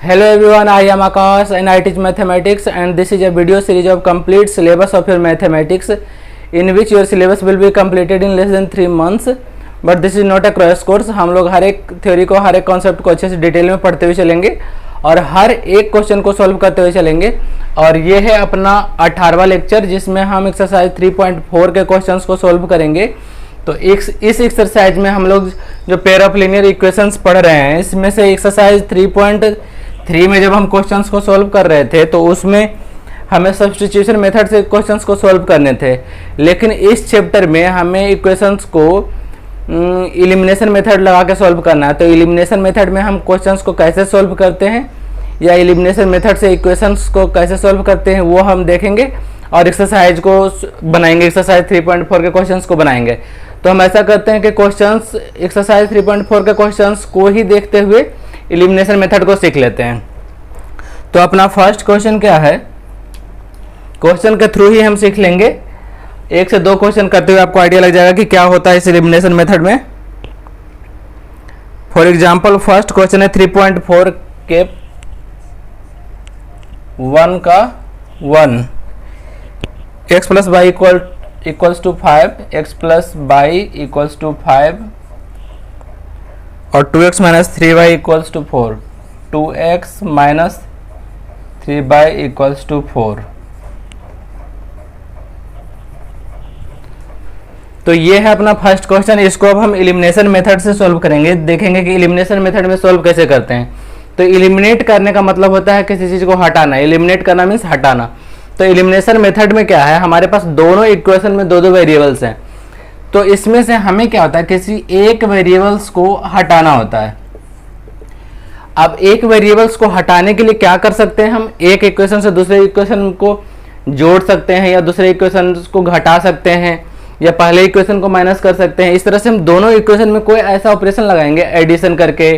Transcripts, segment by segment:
Hello everyone, I am Akash and I teach mathematics, and this is a video series of complete syllabus of your mathematics in which your syllabus will be completed in less than 3 months. But this is not a crash course. हम लोग हर एक theory को, हर एक concept को अच्छे से detail में पढ़ते हुए चलेंगे और हर एक क्वेश्चन को सॉल्व करते हुए चलेंगे। और ये है अपना 18वां लेक्चर जिसमें हम एक्सरसाइज 3.4 के क्वेश्चंस को सॉल्व करेंगे। तो इस एक्सरसाइज में हम लोग जो पेयर ऑफ लीनियर इक्वेशंस पढ़ रहे हैं, इसमें से एक्सरसाइज 3.3 में जब हम क्वेश्चंस को सॉल्व कर रहे थे तो उसमें हमें सब्स्टिट्यूशन मेथड से क्वेश्चंस को सॉल्व करने थे, लेकिन इस चैप्टर में हमें इक्वेशंस को एलिमिनेशन मेथड लगा के सॉल्व करना है। तो एलिमिनेशन मेथड में हम क्वेश्चंस को कैसे सॉल्व करते हैं या एलिमिनेशन मेथड से इक्वेशंस को कैसे सॉल्व करते हैं वो हम देखेंगे और एक्सरसाइज को बनाएंगे। एक्सरसाइज 3.4 के क्वेश्चंस को बनाएंगे। तो हम ऐसा करते हैं कि क्वेश्चंस एक्सरसाइज 3.4 के क्वेश्चंस को ही देखते हुए एलिमिनेशन मेथड को सीख लेते हैं। तो अपना फर्स्ट क्वेश्चन क्या है, क्वेश्चन के थ्रू ही हम सीख लेंगे। 1 से 2 क्वेश्चन करते हुए आपको आइडिया लग जाएगा कि क्या होता है इस एलिमिनेशन मेथड में। फॉर एग्जांपल फर्स्ट क्वेश्चन है 3.4 के 1 का 1, x plus y equals to 5, x plus y equals to 5 और 2x minus 3y equals to 4, 2x minus 3y equals to 4। तो ये है अपना फर्स्ट क्वेश्चन। इसको अब हम एलिमिनेशन मेथड से सॉल्व करेंगे। देखेंगे कि एलिमिनेशन मेथड में सॉल्व कैसे करते हैं। तो एलिमिनेट करने का मतलब होता है किसी चीज को हटाना। एलिमिनेट करना मीन्स हटाना। तो एलिमिनेशन मेथड में क्या है, हमारे पास दोनों इक्वेशन में दो वेरिएबल्स हैं। तो इसमें से हमें क्या होता है, किसी एक वेरिएबल्स को हटाना होता है। अब एक वेरिएबल्स को हटाने के लिए क्या कर सकते हैं, हम एक इक्वेशन से दूसरे इक्वेशन को जोड़ सकते हैं या दूसरे इक्वेशन को घटा सकते हैं या पहले इक्वेशन को माइनस कर सकते हैं। इस तरह से हम दोनों इक्वेशन में कोई ऐसा ऑपरेशन लगाएंगे एडिशन करके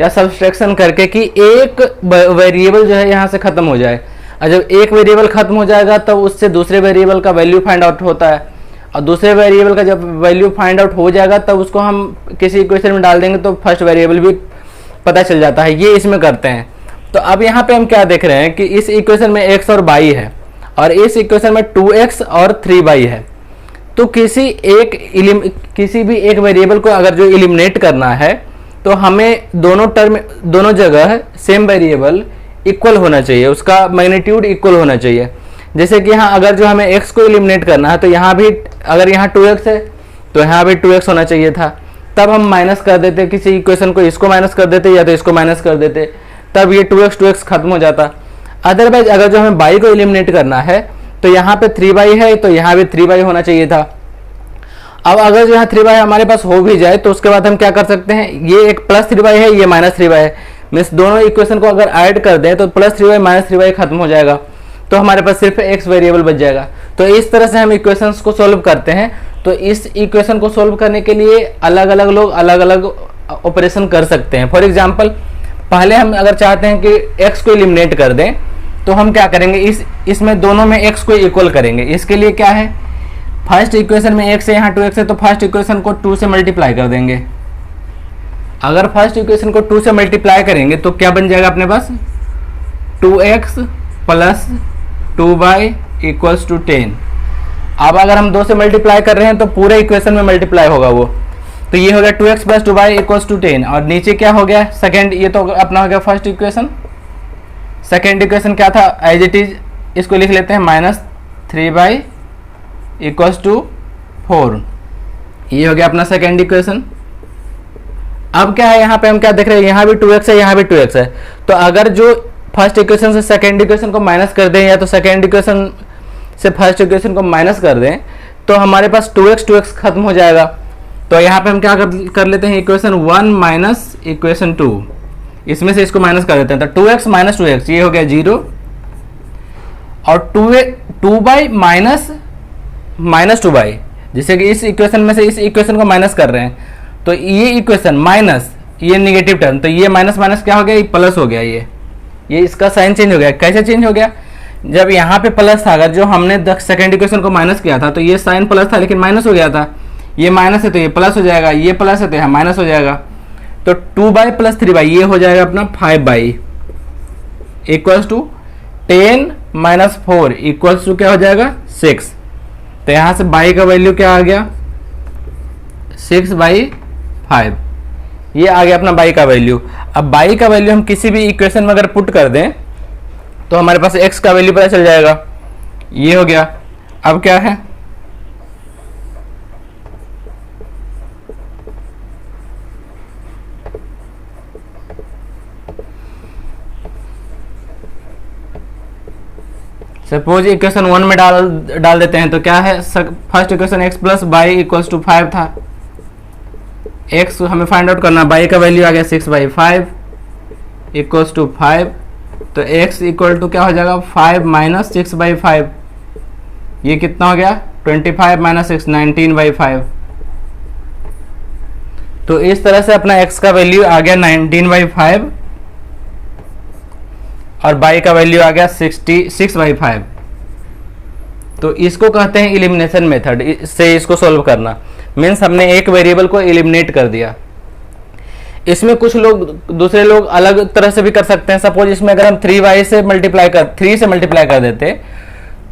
या सब्सट्रैक्शन करके कि एक वेरिएबल जो है यहाँ से खत्म हो जाए। और जब एक वेरिएबल खत्म हो जाएगा तब उससे दूसरे वेरिएबल का वैल्यू फाइंड आउट होता है, और दूसरे वेरिएबल का जब वैल्यू फाइंड आउट हो जाएगा तब उसको हम किसी इक्वेशन में डाल देंगे तो फर्स्ट वेरिएबल भी पता चल जाता है। ये इसमें करते हैं। तो अब यहाँ पे हम क्या देख रहे हैं कि इस इक्वेशन में x और y है और इस इक्वेशन में 2x और 3y है। तो किसी भी एक वेरिएबल को अगर जो एलिमिनेट करना है तो हमें दोनों जगह सेम वेरिएबल इक्वल होना चाहिए, उसका मैग्नीट्यूड इक्वल होना चाहिए। जैसे कि यहाँ अगर जो हमें x को एलिमिनेट करना है तो यहाँ भी अगर यहाँ 2x है तो यहाँ भी 2x होना चाहिए था। तब हम माइनस कर देते किसी इक्वेशन को, इसको माइनस कर देते या तो इसको माइनस कर देते, तब ये 2x खत्म हो जाता। अदरवाइज अगर जो हमें y को एलिमिनेट करना है तो यहाँ पे 3y है तो यहाँ भी 3y होना चाहिए था। अब अगर जो यहाँ 3y हमारे पास हो भी जाए तो उसके बाद हम क्या कर सकते हैं, ये एक प्लस 3y है, ये माइनस 3y है, मीन्स दोनों इक्वेशन को अगर ऐड कर दें तो प्लस 3y माइनस 3y खत्म हो जाएगा। तो हमारे पास सिर्फ x वेरिएबल बच जाएगा। तो इस तरह से हम इक्वेशंस को सॉल्व करते हैं। तो इस इक्वेशन को सॉल्व करने के लिए अलग अलग लोग अलग अलग ऑपरेशन कर सकते हैं। फॉर एग्जांपल पहले हम अगर चाहते हैं कि x को एलिमिनेट कर दें तो हम क्या करेंगे, इसमें दोनों में x को इक्वल करेंगे। इसके लिए क्या है, फर्स्ट इक्वेशन में x है, यहाँ 2x है, तो फर्स्ट इक्वेशन को 2 से मल्टीप्लाई कर देंगे। अगर फर्स्ट इक्वेशन को 2 से मल्टीप्लाई करेंगे तो क्या बन जाएगा अपने पास, 2x plus 2y equals to 10। अब अगर हम 2 से मल्टीप्लाई कर रहे हैं तो पूरे इक्वेशन में मल्टीप्लाई होगा वो। तो ये हो गया 2x plus 2y equals to 10 और नीचे क्या हो गया सेकेंड, ये तो अपना हो गया फर्स्ट इक्वेशन। सेकेंड इक्वेशन क्या था, एज इट इज इसको लिख लेते हैं माइनस 3y इक्वल्स टू 4। ये हो गया अपना सेकेंड इक्वेशन। अब क्या है, यहाँ पे हम क्या देख रहे हैं, यहाँ भी 2x है, यहाँ भी 2x है। तो अगर जो फर्स्ट इक्वेशन से सेकेंड इक्वेशन को माइनस कर दें या तो सेकेंड इक्वेशन से फर्स्ट इक्वेशन को माइनस कर दें तो हमारे पास 2x खत्म हो जाएगा। तो यहाँ पे हम क्या कर लेते हैं, इक्वेशन 1 माइनस इक्वेशन 2, इसमें से इसको माइनस कर देते हैं। तो 2x माइनस 2x ये हो गया 0 और 2y माइनस 2y, जैसे कि इस इक्वेशन में से इस इक्वेशन को माइनस कर रहे हैं तो ये इक्वेशन माइनस, ये नेगेटिव टर्म, तो ये माइनस माइनस क्या हो गया, ये प्लस हो गया। ये इसका साइन चेंज हो गया। कैसे चेंज हो गया, जब यहाँ पे प्लस था, अगर जो हमने सेकेंड इक्वेशन को माइनस किया था तो ये साइन प्लस था लेकिन माइनस हो गया था। ये माइनस है तो ये प्लस हो जाएगा, ये प्लस है तो यहाँ माइनस हो जाएगा। तो 2y प्लस 3y ये हो जाएगा अपना 5y। Equals to 10 minus 4 equals to क्या हो जाएगा 6। तो यहाँ से बाई का वैल्यू क्या आ गया 6/5, ये आ गया अपना बाई का वैल्यू। अब बाई का वैल्यू हम किसी भी इक्वेशन में अगर पुट कर दें तो हमारे पास x का वैल्यू पता चल जाएगा, ये हो गया। अब क्या है सपोज इक्वेशन 1 में डाल देते हैं तो क्या है, first equation x plus y equals to 5 था, x हमें फाइंड आउट करना, बाई का वैल्यू आ गया 6/5 इक्वल्स टू 5, तो x इक्वल टू क्या हो जाएगा 5 माइनस 6/5, ये कितना हो गया 25 माइनस 6 19/5। तो इस तरह से अपना x का वैल्यू आ गया 19/5 और बाई का वैल्यू आ गया 66/5। तो इसको कहते हैं इलिमिनेशन मेथड से इसको सोल्व करना, मीन्स हमने एक वेरिएबल को एलिमिनेट कर दिया। इसमें कुछ लोग दूसरे लोग अलग तरह से भी कर सकते हैं। सपोज इसमें अगर हम 3 से मल्टीप्लाई कर देते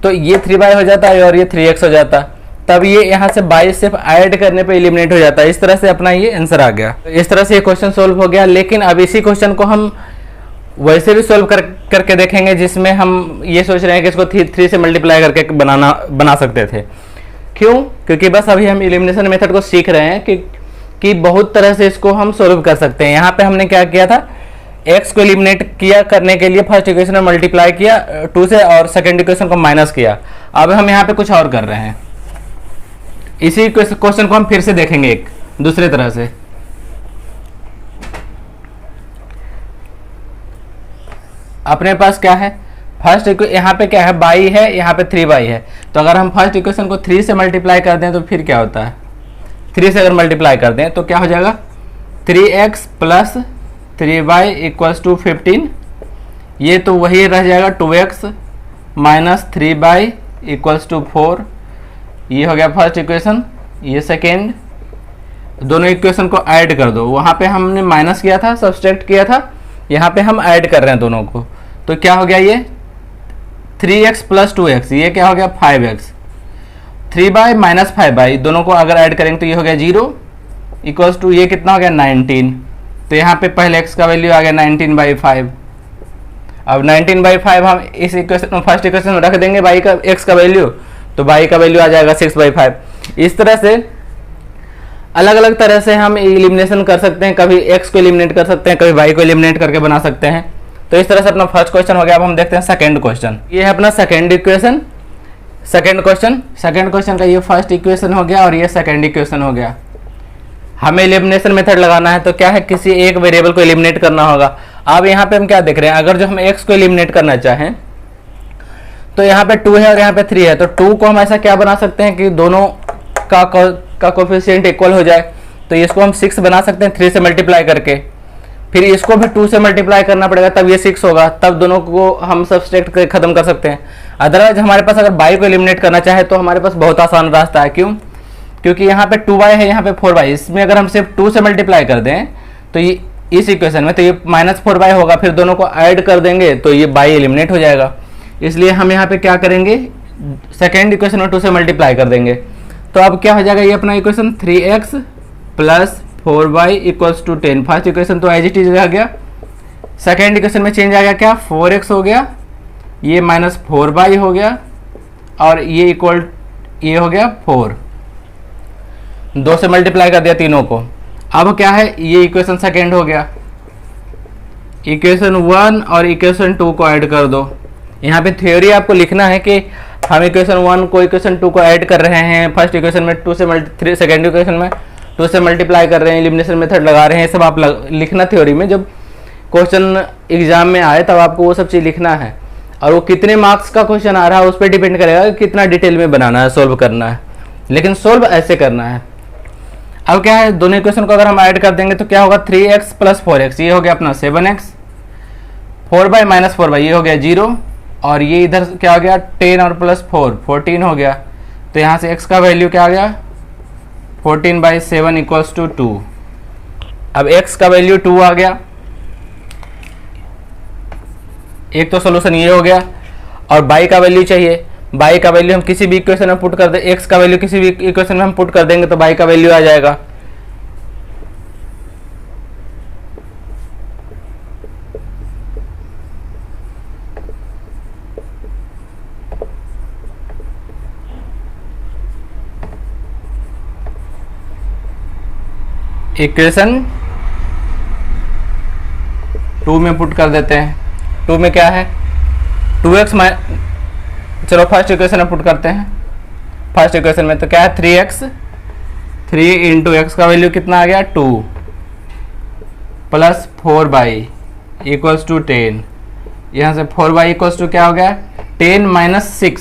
तो ये 3y हो जाता है और ये 3x हो जाता, तब ये यहाँ से बाई सिर्फ ऐड करने पे एलिमिनेट हो जाता है। इस तरह से अपना ये आंसर आ गया। इस तरह से ये क्वेश्चन सोल्व हो गया। लेकिन अब इसी क्वेश्चन को हम वैसे भी सोल्व करके देखेंगे जिसमें हम ये सोच रहे हैं कि इसको 3 से मल्टीप्लाई करके बना सकते थे। क्यों? क्योंकि बस अभी हम एलिमिनेशन मेथड को सीख रहे हैं कि बहुत तरह से इसको हम सोल्व कर सकते हैं। यहाँ पे हमने क्या किया था, x को एलिमिनेट किया करने के लिए फर्स्ट इक्वेशन में मल्टीप्लाई किया 2 से और सेकंड इक्वेशन को माइनस किया। अब हम यहाँ पे कुछ और कर रहे हैं। इसी क्वेश्चन को हम फिर से देखेंगे एक दूसरे तरह से। अपने पास क्या है, फर्स्ट यहाँ पे क्या है, बाई है, यहाँ पे 3y है। तो अगर हम फर्स्ट इक्वेशन को 3 से मल्टीप्लाई कर दें तो फिर क्या होता है, 3 से अगर मल्टीप्लाई कर दें तो क्या हो जाएगा 3x plus 3y equals to 15। ये तो वही रह जाएगा 2x minus 3y equals to 4। ये हो गया फर्स्ट इक्वेशन। ये सेकेंड, दोनों इक्वेशन को ऐड कर दो। वहाँ पे हमने माइनस किया था, सब्सट्रैक्ट किया था, यहाँ पे हम ऐड कर रहे हैं दोनों को। तो क्या हो गया, ये 3x प्लस 2x, ये क्या हो गया 5x, 3y माइनस 5y, दोनों को अगर ऐड करेंगे तो ये हो गया 0 इक्वल्स टू ये कितना हो गया 19। तो यहाँ पे पहले x का वैल्यू आ गया 19/5। अब 19/5 हम इस इक्वेशन फर्स्ट इक्वेशन में रख देंगे y का x का वैल्यू, तो y का वैल्यू आ जाएगा 6/5। इस तरह से अलग अलग तरह से हम एलिमिनेशन कर सकते हैं। कभी x को एलिमिनेट कर सकते हैं, कभी y को एलिमिनेट करके बना सकते हैं। तो इस तरह से अपना फर्स्ट क्वेश्चन हो गया। अब हम देखते हैं सेकंड क्वेश्चन। ये है अपना सेकंड इक्वेशन, सेकंड क्वेश्चन का ये फर्स्ट इक्वेशन हो गया और ये सेकंड इक्वेशन हो गया। हमें एलिमिनेशन मेथड लगाना है तो क्या है, किसी एक वेरिएबल को एलिमिनेट करना होगा। अब यहाँ पे हम क्या देख रहे हैं, अगर जो हम x को एलिमिनेट करना चाहें तो यहाँ पे 2 है और यहाँ पे 3 है। तो 2 को हम ऐसा क्या बना सकते हैं कि दोनों का कोफिशिएंट इक्वल हो जाए। तो इसको हम 6 बना सकते हैं 3 से मल्टीप्लाई करके, फिर इसको भी 2 से मल्टीप्लाई करना पड़ेगा तब ये 6 होगा, तब दोनों को हम सब्सट्रैक्ट करके खत्म कर सकते हैं। अदरवाइज हमारे पास अगर बाई को एलिमिनेट करना चाहे तो हमारे पास बहुत आसान रास्ता है। क्यों? क्योंकि यहाँ पे 2y है, यहाँ पे 4y, इसमें अगर हम सिर्फ 2 से मल्टीप्लाई कर दें तो ये इस इक्वेशन में तो ये -4y होगा, फिर दोनों को ऐड कर देंगे तो ये बाई एलिमिनेट हो जाएगा। इसलिए हम यहाँ पे क्या करेंगे, सेकेंड इक्वेशन में 2 से मल्टीप्लाई कर देंगे। तो अब क्या हो जाएगा, ये अपना equation 3x plus 4y equals to 10। First equation तो एज इट इज रह गया, सेकेंड इक्वेशन में चेंज आ गया, क्या 4x हो गया, ये -4y हो गया और ये इक्वल ये हो गया 4। 2 से मल्टीप्लाई कर दिया तीनों को। अब क्या है, ये इक्वेशन सेकेंड हो गया। इक्वेशन 1 और इक्वेशन 2 को ऐड कर दो। यहाँ पे थ्योरी आपको लिखना है कि हम इक्वेशन 1 को इक्वेशन 2 को ऐड कर रहे हैं, फर्स्ट इक्वेशन में 2 से सेकेंड इक्वेशन में 2 से मल्टीप्लाई कर रहे हैं, एलिमिनेशन मेथड लगा रहे हैं। सब आप लिखना थ्योरी में, जब क्वेश्चन एग्जाम में आए तब आपको वो सब चीज़ लिखना है। और वो कितने मार्क्स का क्वेश्चन आ रहा है उस पर डिपेंड करेगा कि कितना डिटेल में बनाना है, सोल्व करना है, लेकिन सोल्व ऐसे करना है। अब क्या है, दोनों इक्वेशन को अगर हम ऐड कर देंगे तो क्या होगा 3x प्लस 4x, ये हो गया अपना 7x, 4y माइनस 4y ये हो गया 0, और ये इधर क्या हो गया 10 और प्लस 4 14 हो गया। तो यहाँ से x का वैल्यू क्या आ गया 14/7 इक्वल्स टू 2। अब x का वैल्यू 2 आ गया। एक तो सोल्यूशन ये हो गया, और बाई का वैल्यू चाहिए। बाई का वैल्यू हम किसी भी इक्वेशन में पुट कर दे, एक्स का वैल्यू किसी भी इक्वेशन में हम पुट कर देंगे तो बाई का वैल्यू आ जाएगा। इक्वेशन 2 में पुट कर देते हैं। 2 में क्या है, 2x चलो फर्स्ट इक्वेशन में पुट करते हैं। फर्स्ट इक्वेशन में तो क्या है 3x, 3 इंटू एक्स का वैल्यू कितना आ गया 2 प्लस 4y इक्वल्स टू 10। यहाँ से 4y इक्वल्स टू क्या हो गया 10 माइनस 6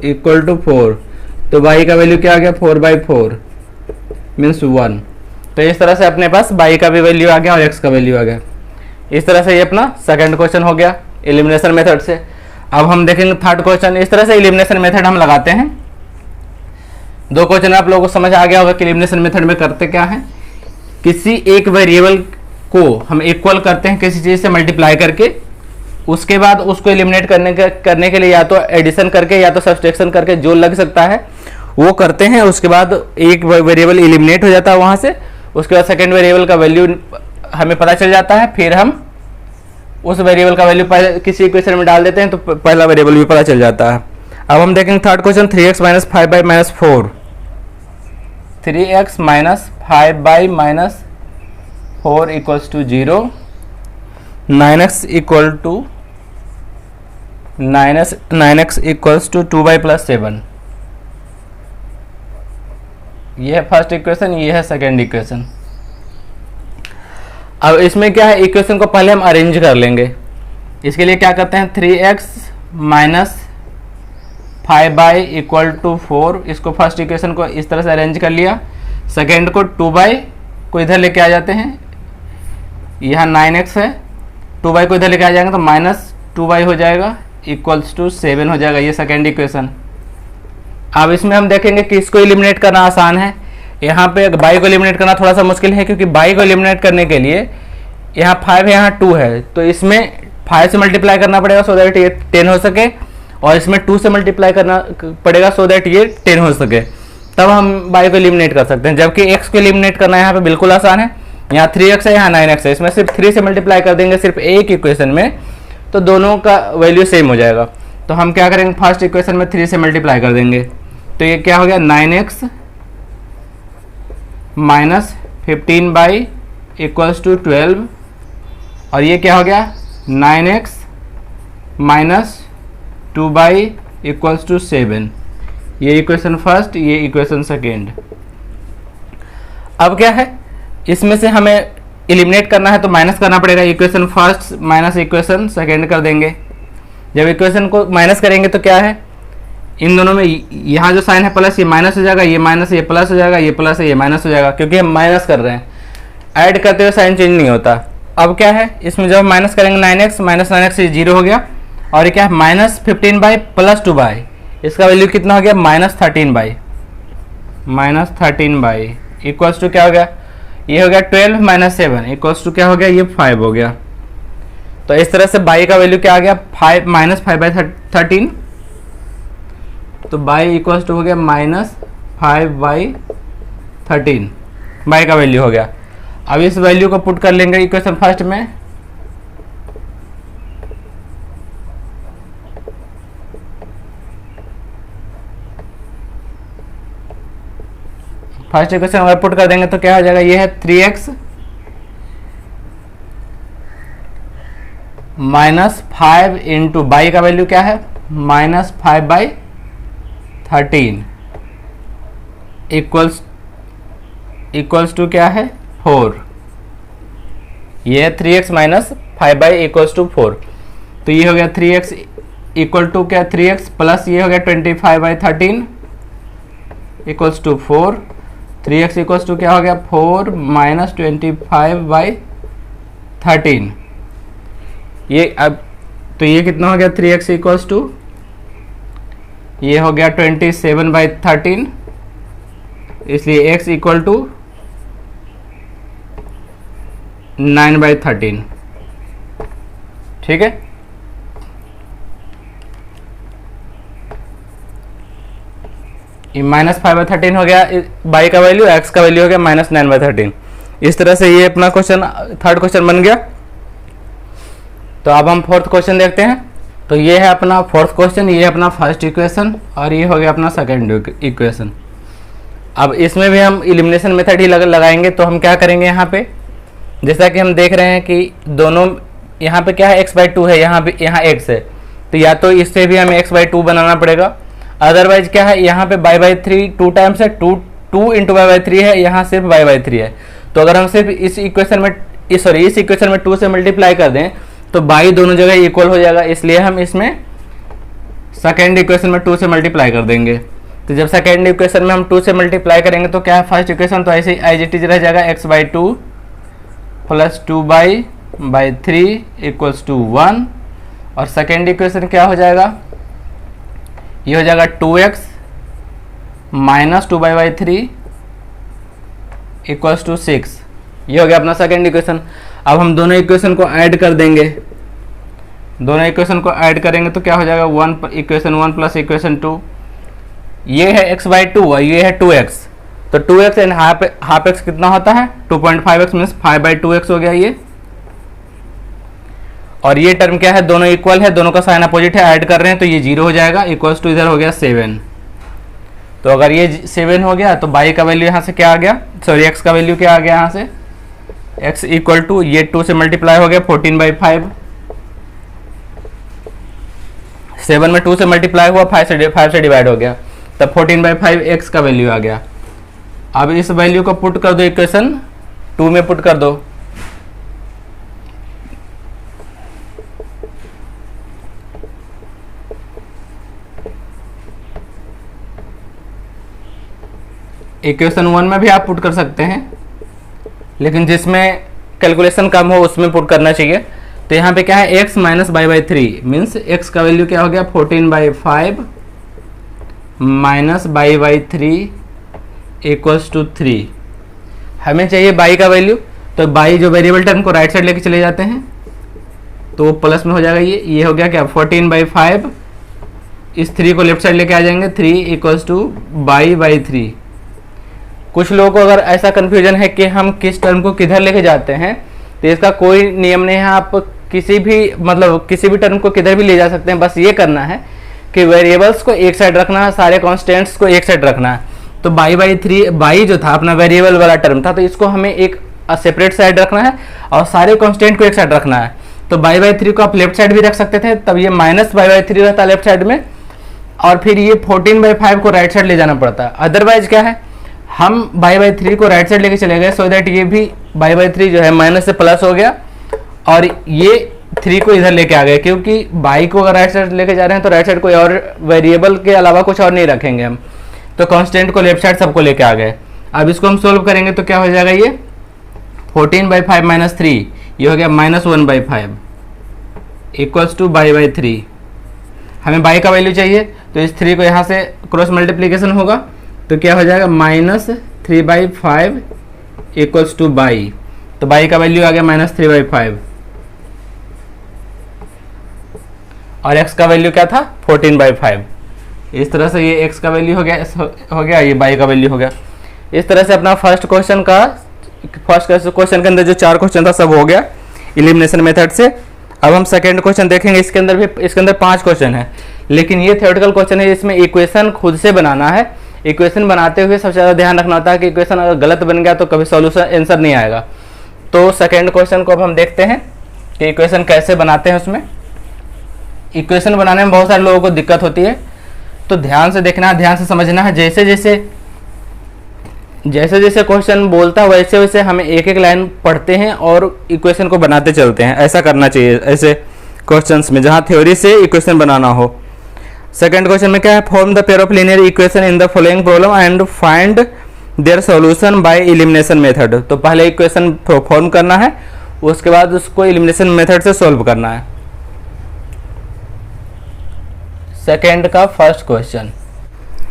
इक्वल टू 4, तो y का वैल्यू क्या आ गया 4/4 मीन्स 1। तो इस तरह से अपने पास y का भी वैल्यू आ गया और x का वैल्यू आ गया। इस तरह से ये अपना सेकंड क्वेश्चन हो गया एलिमिनेशन मेथड से। अब हम देखेंगे थर्ड क्वेश्चन। इस तरह से एलिमिनेशन मेथड हम लगाते हैं। 2 क्वेश्चन आप लोगों को समझ आ गया होगा कि एलिमिनेशन मेथड में करते क्या है। किसी एक वेरिएबल को हम इक्वल करते हैं किसी चीज़ से मल्टीप्लाई करके, उसके बाद उसको एलिमिनेट करने के लिए या तो एडिशन करके या तो सब्सट्रैक्शन करके जो लग सकता है वो करते हैं। उसके बाद एक वेरिएबल एलिमिनेट हो जाता है वहाँ से। उसके बाद सेकेंड वेरिएबल का वैल्यू हमें पता चल जाता है, फिर हम उस वेरिएबल का वैल्यू पहले किसी इक्वेशन में डाल देते हैं तो पहला वेरिएबल भी पता चल जाता है। अब हम देखेंगे third question 3x minus 5y minus 4, 3x minus 5y minus 4 equals to 0, 9x equal to 9x equals to 2y plus 7। ये है फर्स्ट इक्वेशन, ये है सेकेंड इक्वेशन। अब इसमें क्या है, इक्वेशन को पहले हम अरेंज कर लेंगे। इसके लिए क्या करते हैं 3x minus 5y equal to 4, इसको फर्स्ट इक्वेशन को इस तरह से अरेंज कर लिया। सेकेंड को 2y को इधर लेके आ जाते हैं, यहाँ 9x है, 2y को इधर लेके आ जाएंगे तो माइनस 2y हो जाएगा इक्वल्स टू 7 हो जाएगा। ये सेकेंड इक्वेशन। अब इसमें हम देखेंगे कि इसको एलिमिनेट करना आसान है। यहाँ पे बाई को एलिमिनेट करना थोड़ा सा मुश्किल है, क्योंकि बाई को एलिमिनेट करने के लिए यहाँ 5 है यहाँ 2 है, तो इसमें 5 से मल्टीप्लाई करना पड़ेगा सो दैट ये 10 हो सके, और इसमें 2 से मल्टीप्लाई करना पड़ेगा सो दैट ये 10 हो सके, तब हम बाई को एलिमिनेट कर सकते हैं। जबकि एक्स को एलिमिनेट करना यहाँ पे बिल्कुल आसान है। यहाँ 3x है, यहाँ 9x है, इसमें सिर्फ 3 से मल्टीप्लाई कर देंगे सिर्फ एक इक्वेशन में, तो दोनों का वैल्यू सेम हो जाएगा। तो हम क्या करेंगे फर्स्ट इक्वेशन में 3 से मल्टीप्लाई कर देंगे, तो ये क्या हो गया 9x minus 15y equals to 12, और ये क्या हो गया 9x minus 2y equals to 7। ये इक्वेशन फर्स्ट, ये इक्वेशन सेकेंड। अब क्या है, इसमें से हमें एलिमिनेट करना है तो माइनस करना पड़ेगा। Equation first minus equation second कर देंगे। जब इक्वेशन को माइनस करेंगे तो क्या है, इन दोनों में यहाँ जो साइन है प्लस, ये माइनस हो जाएगा, ये माइनस ये प्लस हो जाएगा, ये प्लस है ये माइनस हो जाएगा, क्योंकि हम माइनस कर रहे हैं। ऐड करते हुए साइन चेंज नहीं होता। अब क्या है, इसमें जब माइनस करेंगे 9x माइनस 9x ये 0 हो गया, और ये क्या है माइनस 15y प्लस 2y, इसका वैल्यू कितना हो गया माइनस 13y इक्वल्स टू क्या हो गया, ये हो गया 12 माइनस 7 इक्वल्स टू क्या हो गया, ये 5 हो गया। तो इस तरह से बाई का वैल्यू क्या आ गया 5 माइनस 5/13, तो बाई इक्वल्स टू हो गया माइनस 5/13, बाई का वैल्यू हो गया। अब इस वैल्यू को पुट कर लेंगे इक्वेशन फर्स्ट में, फर्स्ट इक्वेशन अगर पुट कर देंगे तो क्या हो जाएगा, ये है 3x माइनस 5 इंटू बाई का वैल्यू क्या है माइनस 5/13 इक्वल्स टू क्या है 4। ये है 3x माइनस 5 इक्वल्स टू 4, तो ये हो गया 3x इक्वल टू क्या 3x प्लस ये हो गया 25/13 equals to 4। 3x equals to क्या हो गया 4 माइनस 25/13। ये अब तो ये कितना हो गया 3x इक्वल्स टू ये हो गया 27/13, इसलिए x इक्वल टू 9/13। ठीक है, -5/13 हो गया y का वैल्यू, x का वैल्यू हो गया -9/13। इस तरह से ये अपना क्वेश्चन, थर्ड क्वेश्चन बन गया। तो अब हम फोर्थ क्वेश्चन देखते हैं। तो ये है अपना फोर्थ क्वेश्चन, ये है अपना फर्स्ट इक्वेशन और ये हो गया अपना सेकंड इक्वेशन। अब इसमें भी हम इलिमिनेशन मेथड ही लगाएंगे। तो हम क्या करेंगे यहाँ पे, जैसा कि हम देख रहे हैं कि दोनों यहाँ पे क्या है x/2 है, यहाँ x है, तो या तो इससे भी हमें x/2 बनाना पड़ेगा, अदरवाइज क्या है यहाँ पे y/3 2 टाइम्स है, 2 × y/3 है, यहाँ सिर्फ y/3 है। तो अगर हम सिर्फ इस इक्वेशन में इस इक्वेशन में 2 से मल्टीप्लाई कर दें तो y दोनों जगह इक्वल हो जाएगा, इसलिए हम इसमें सेकेंड इक्वेशन में 2 से मल्टीप्लाई कर देंगे। तो जब सेकेंड इक्वेशन में हम 2 से मल्टीप्लाई करेंगे तो क्या है फर्स्ट इक्वेशन, तो ऐसे ही एज इट इज रह जाएगा x/2 plus 2y/3 equals to 1। और सेकेंड इक्वेशन क्या हो जाएगा, ये हो जाएगा 2x minus 2y/3 equals to 6। ये हो गया अपना सेकेंड इक्वेशन। अब हम दोनों इक्वेशन को ऐड कर देंगे, दोनों इक्वेशन को ऐड करेंगे तो क्या हो जाएगा इक्वेशन 1 प्लस इक्वेशन 2। ये है x/2 और ये है 2x, तो 2x एंड हाफ x कितना होता है 2.5x मीन्स 5/2x हो गया ये। और ये टर्म क्या है, दोनों इक्वल है, दोनों का साइन अपोजिट है, ऐड कर रहे हैं तो ये 0 हो जाएगा, इक्वल्स टू इधर हो गया 7। तो अगर ये 7 हो गया तो y का वैल्यू यहाँ से क्या आ गया, सॉरी x का वैल्यू क्या आ गया यहाँ से, x इक्वल टू ये 2 से मल्टीप्लाई हो गया 14/5, 7 में 2 से मल्टीप्लाई हुआ 5 से डिवाइड हो गया, तब 14/5 x का वैल्यू आ गया। अब इस वैल्यू को पुट कर दो इक्वेशन 2 में पुट कर दो, इक्वेशन 1 में भी आप पुट कर सकते हैं, लेकिन जिसमें कैलकुलेशन कम हो उसमें पुट करना चाहिए। तो यहाँ पे क्या है x minus y/3 means x का वैल्यू क्या हो गया 14/5 माइनस y/3 इक्वल्स टू 3। हमें चाहिए y का वैल्यू, तो y जो वेरिएबल टर्म को राइट साइड लेके चले जाते हैं तो प्लस में हो जाएगा, ये हो गया क्या 14/5, इस 3 को लेफ्ट साइड लेके आ जाएंगे 3 इक्वल्स टू y/3। कुछ लोगों को अगर ऐसा कन्फ्यूजन है कि हम किस टर्म को किधर लेके जाते हैं, तो इसका कोई नियम नहीं है, आप किसी भी टर्म को किधर भी ले जा सकते हैं, बस ये करना है कि वेरिएबल्स को एक साइड रखना है, सारे कॉन्स्टेंट्स को एक साइड रखना है। तो y जो था अपना वेरिएबल वाला टर्म था, तो इसको हमें एक सेपरेट साइड रखना है और सारे कॉन्स्टेंट को एक साइड रखना है। तो y/3 को आप लेफ्ट साइड भी रख सकते थे, तब ये माइनस y/3 रहता है लेफ्ट साइड में, और फिर ये 14/5 को राइट साइड ले जाना पड़ता है। अदरवाइज क्या है, हम y/3 को राइट साइड लेके चले गए, सो दैट ये भी y/3 जो है माइनस से प्लस हो गया, और ये 3 को इधर लेके आ गए, क्योंकि y को अगर राइट साइड लेके जा रहे हैं तो राइट साइड कोई और वेरिएबल के अलावा कुछ और नहीं रखेंगे हम, तो कांस्टेंट को लेफ्ट साइड सबको लेके आ गए। अब इसको हम सोल्व करेंगे तो क्या हो जाएगा, ये 14/5 माइनस 3, ये हो गया -1/5 इक्वल्स टू y/3। हमें y का वैल्यू चाहिए, तो इस 3 को यहाँ से क्रॉस मल्टीप्लीकेशन होगा तो क्या हो जाएगा -3/5 इक्वल्स टू y। तो y का वैल्यू आ गया -3/5 और x का वैल्यू क्या था 14/5। इस तरह से ये x का वैल्यू हो गया, ये y का वैल्यू हो गया। इस तरह से अपना फर्स्ट क्वेश्चन के अंदर जो 4 क्वेश्चन था सब हो गया इलिमिनेशन मेथड से। अब हम सेकेंड क्वेश्चन देखेंगे, इसके अंदर 5 क्वेश्चन है, लेकिन ये थ्योरेटिकल क्वेश्चन है, इसमें इक्वेशन खुद से बनाना है। इक्वेशन बनाते हुए सबसे ज़्यादा ध्यान रखना होता है कि इक्वेशन अगर गलत बन गया तो कभी सॉल्यूशन आंसर नहीं आएगा। तो सेकेंड क्वेश्चन को अब हम देखते हैं कि इक्वेशन कैसे बनाते हैं। उसमें इक्वेशन बनाने में बहुत सारे लोगों को दिक्कत होती है, तो ध्यान से देखना है, ध्यान से समझना है। जैसे जैसे क्वेश्चन बोलता है वैसे वैसे हमें एक एक लाइन पढ़ते हैं और इक्वेशन को बनाते चलते हैं। ऐसा करना चाहिए ऐसे क्वेश्चंस में जहाँ थ्योरी से इक्वेशन बनाना हो। सेकंड क्वेश्चन में क्या है, form the pair of linear equation in the following problem and find their solution by elimination method. तो पहले इक्वेशन फॉर्म करना है, उसके बाद उसको एलिमिनेशन मेथड से सॉल्व करना है। सेकेंड का फर्स्ट क्वेश्चन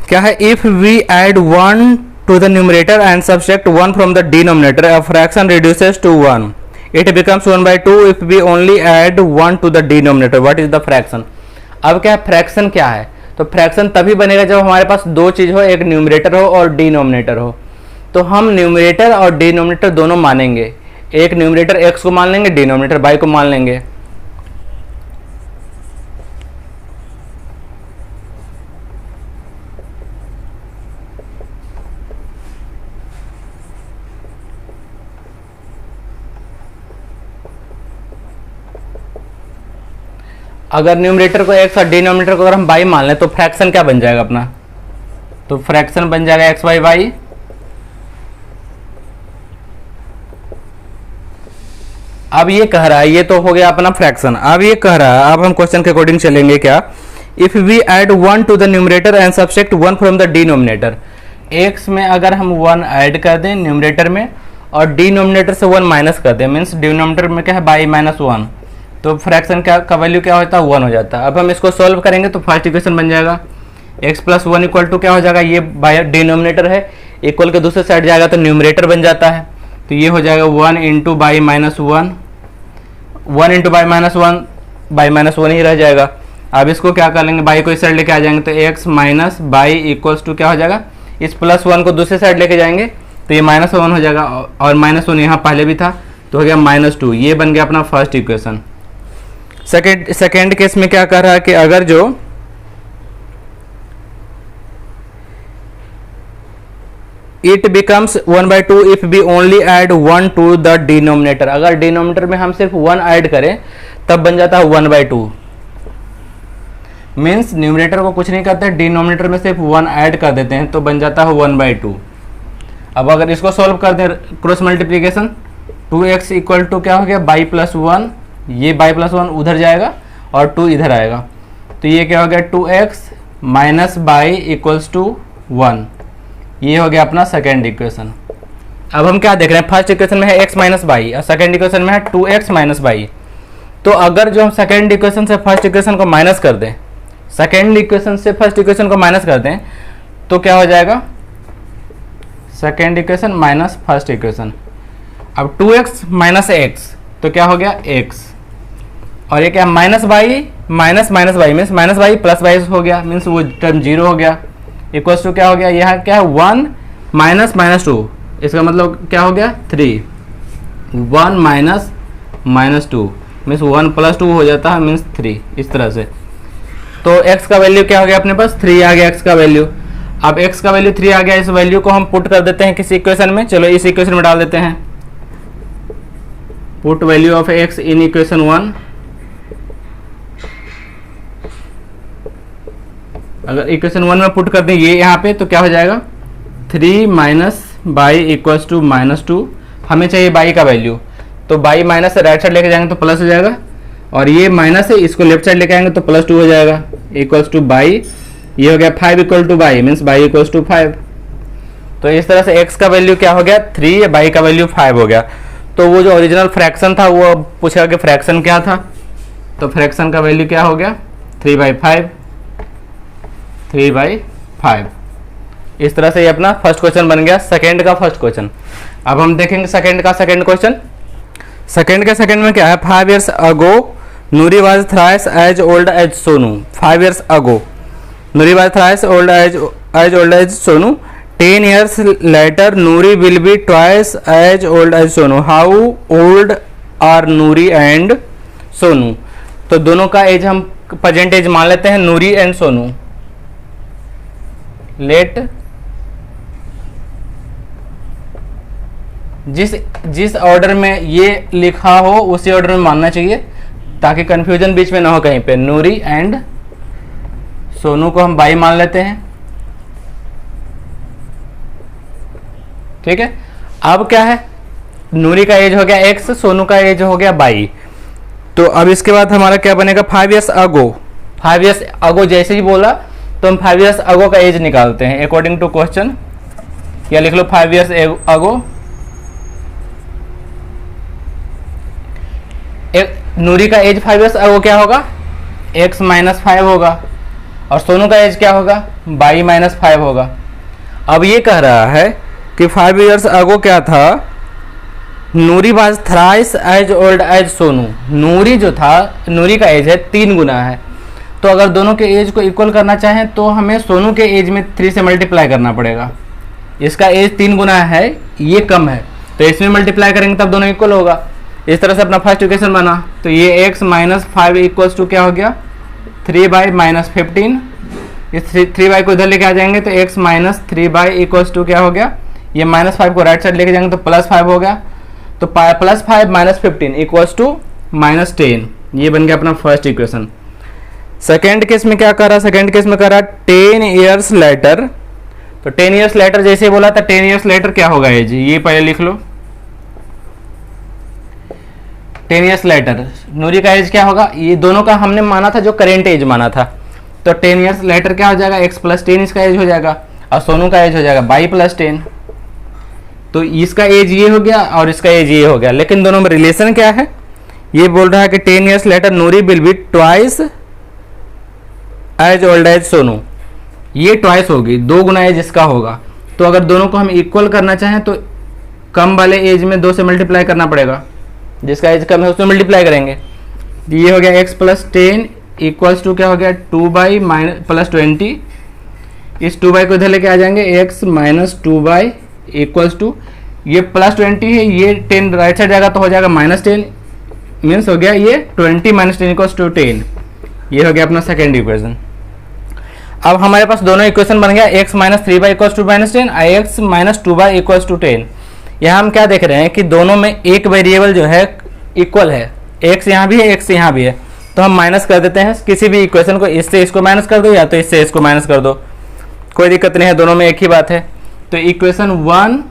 क्या है, if we add 1 to the numerator and subtract 1 from the denominator, a fraction reduces to 1. It becomes 1/2 if we only add 1 to the denominator. What is the fraction? अब क्या fraction क्या है, तो fraction तभी बनेगा जब हमारे पास दो चीज़ हो, एक न्यूमरेटर हो और डिनोमिनेटर हो। तो हम न्यूमरेटर और डिनोमिनेटर दोनों मानेंगे, एक न्यूमरेटर x को मान लेंगे, डिनोमिनेटर y को मान लेंगे। अगर न्यूमरेटर को x और डिनोमिनेटर को अगर हम y मान लें तो फ्रैक्शन क्या बन जाएगा अपना, तो फ्रैक्शन बन जाएगा x बाई वाई। अब ये कह रहा है, ये तो हो गया अपना फ्रैक्शन। अब ये कह रहा है, अब हम क्वेश्चन के अकॉर्डिंग चलेंगे क्या, if we add 1 to the numerator and subtract 1 from the denominator. x में अगर हम 1 ऐड कर दें न्यूमरेटर में और डिनोमिनेटर से 1 माइनस कर दें, मीन्स डिनोमिनेटर में क्या है बाई माइनस 1, तो फ्रैक्शन का वैल्यू क्या होता है 1 हो जाता है। अब हम इसको सॉल्व करेंगे तो फर्स्ट इक्वेशन बन जाएगा x प्लस 1 इक्वल टू क्या हो जाएगा, ये बाय डिनोमिनेटर है, इक्वल के दूसरे साइड जाएगा तो न्यूमरेटर बन जाता है, तो ये हो जाएगा 1 into by minus 1, 1 into by minus one ही रह जाएगा। अब इसको क्या कर लेंगे, बाई को इस साइड लेके आ जाएंगे तो x minus y equals to क्या हो जाएगा, इस प्लस 1 को दूसरे साइड लेके जाएंगे तो ये माइनस 1 हो जाएगा, और माइनस 1 यहाँ पहले भी था तो हो गया माइनस 2। ये बन गया अपना फर्स्ट इक्वेशन। सेकेंड केस में क्या कर रहा है कि अगर जो it becomes 1/2 if we only add 1 to the denominator. अगर डिनोमिनेटर में हम सिर्फ 1 ऐड करें तब बन जाता है 1/2। मीन्स न्यूमरेटर को कुछ नहीं करते, डिनोमिनेटर में सिर्फ 1 ऐड कर देते हैं तो बन जाता है 1/2। अब अगर इसको सॉल्व कर दें cross multiplication, 2x equal to क्या हो गया बाई प्लस 1, ये बाई प्लस 1 उधर जाएगा और 2 इधर आएगा, तो ये क्या हो गया 2x minus y equals to 1। ये हो गया अपना सेकेंड इक्वेशन। अब हम क्या देख रहे हैं, फर्स्ट इक्वेशन में है x माइनस बाई और सेकेंड इक्वेशन में है 2x माइनस बाई। तो अगर जो हम सेकेंड इक्वेशन से फर्स्ट इक्वेशन को माइनस कर दें, सेकेंड इक्वेशन से फर्स्ट इक्वेशन को माइनस कर दें तो क्या हो जाएगा, second equation minus first equation. अब 2x माइनस x तो क्या हो गया x, और ये क्या minus by minus minus by means minus by plus by हो गया, मीन्स वो टर्म 0 हो गया, इक्वल्स टू क्या हो गया, यहाँ क्या है 1 माइनस माइनस 2, इसका मतलब क्या हो गया 3, 1 माइनस माइनस 2 मीन्स 1 प्लस 2 हो जाता है मीन्स 3, इस तरह से। तो x का वैल्यू क्या हो गया अपने पास 3 आ गया x का वैल्यू। अब x का वैल्यू 3 आ गया, इस वैल्यू को हम पुट कर देते हैं किसी इक्वेशन में। चलो इस इक्वेशन में डाल देते हैं, put value of x in equation 1। अगर इक्वेशन 1 में पुट कर दें ये यहाँ पे तो क्या हो जाएगा 3 minus y equals to minus 2। हमें चाहिए बाई का वैल्यू, तो बाई माइनस से राइट साइड लेके जाएंगे तो प्लस हो जाएगा, और ये माइनस है इसको लेफ्ट साइड लेके आएंगे तो प्लस 2 हो जाएगा, इक्वल्स टू बाई, ये हो गया 5 equal to y means y equals to 5। तो इस तरह से x का वैल्यू क्या हो गया 3, बाई का वैल्यू 5 हो गया। तो वो जो ओरिजिनल फ्रैक्शन था वो पूछा कि फ्रैक्शन क्या था, तो फ्रैक्शन का वैल्यू क्या हो गया 3/5, 3/5। इस तरह से ये अपना फर्स्ट क्वेश्चन बन गया, सेकंड का फर्स्ट क्वेश्चन। अब हम देखेंगे सेकंड का सेकंड क्वेश्चन। सेकंड के सेकंड में क्या है, 5 years ago Nuri was thrice as old as Sonu। 5 years ago Nuri was thrice as old as Sonu। 10 years later Nuri will be twice as old as Sonu। How old are Nuri and Sonu? तो दोनों का as हम present as मान लेते हैं, नूरी and Sonu. Late जिस order में ये लिखा हो उसी ऑर्डर में मानना चाहिए ताकि कंफ्यूजन बीच में ना हो कहीं पे। नूरी एंड सोनू को हम बाई मान लेते हैं, ठीक है। अब क्या है, नूरी का एज हो गया x, सोनू का एज हो गया बाई। तो अब इसके बाद हमारा क्या बनेगा 5 years ago। 5 years ago जैसे ही बोला तो हम 5 years ago का एज निकालते हैं अकॉर्डिंग टू क्वेश्चन, या लिख लो 5 years ago। नूरी का एज 5 years ago क्या होगा, x माइनस 5 होगा, और सोनू का एज क्या होगा बाई माइनस 5 होगा। अब ये कह रहा है कि 5 years ago क्या था, Noori was thrice as old as Sonu. Noori जो था, नूरी का एज है 3 गुना है, तो अगर दोनों के एज को इक्वल करना चाहें तो हमें सोनू के एज में 3 से मल्टीप्लाई करना पड़ेगा। इसका एज 3 गुना है, ये कम है, तो इसमें मल्टीप्लाई करेंगे तब दोनों इक्वल होगा। इस तरह से अपना फर्स्ट इक्वेशन बना। तो ये x माइनस 5 इक्वल्स टू क्या हो गया 3 माइनस 15। इस 3 को इधर लेके आ जाएंगे तो x माइनस 3 इक्वल्स टू क्या हो गया, ये माइनस 5 को राइट साइड लेके जाएंगे तो प्लस 5 हो गया। तो plus 5 minus 15 equals to minus 10। ये बन गया अपना फर्स्ट इक्वेशन। सेकेंड केस में क्या कर रहा, सेकेंड केस में कर रहा 10 ईयर्स लेटर। तो 10 ईयर्स लेटर जैसे बोला था 10 ईयर्स लेटर क्या होगा एज, ये पहले लिख लो। 10 ईयर्स लेटर नूरी का एज क्या होगा, ये दोनों का हमने माना था जो करेंट एज माना था। तो 10 ईयर्स लेटर क्या हो जाएगा x प्लस 10 इसका एज हो जाएगा और सोनू का एज हो जाएगा 22 प्लस 10। तो इसका एज ये हो गया और इसका एज ये हो गया, लेकिन दोनों में रिलेशन क्या है, ये बोल रहा है कि 10 years later Noori will be twice as old as Sonu. ये ट्वाइस होगी, 2 गुना एज इसका होगा। तो अगर दोनों को हम इक्वल करना चाहें तो कम वाले एज में 2 से मल्टीप्लाई करना पड़ेगा, जिसका एज कम है उसमें मल्टीप्लाई करेंगे। ये हो गया x प्लस 10 इक्वल्स टू क्या हो गया 2 माइनस प्लस 20। इस 2 को इधर लेके आ जाएंगे, x माइनस 2 इक्वल्स टू ये प्लस 20 है, ये 10 राइट साइड जाएगा तो हो जाएगा माइनस 10, मीन्स हो गया ये 20 माइनस 10 इक्वल्स टू 10। ये हो गया अपना सेकेंड इक्वेशन। अब हमारे पास दोनों इक्वेशन बन गया x minus 3 equals to minus 10, x minus 2 equals to 10। यहाँ हम क्या देख रहे हैं कि दोनों में एक वेरिएबल जो है इक्वल है, x यहाँ भी है x यहाँ भी है, तो हम माइनस कर देते हैं किसी भी इक्वेशन को, इससे इसको माइनस कर दो या तो इससे इसको माइनस कर दो, कोई दिक्कत नहीं है, दोनों में एक ही बात है। तो इक्वेशन 1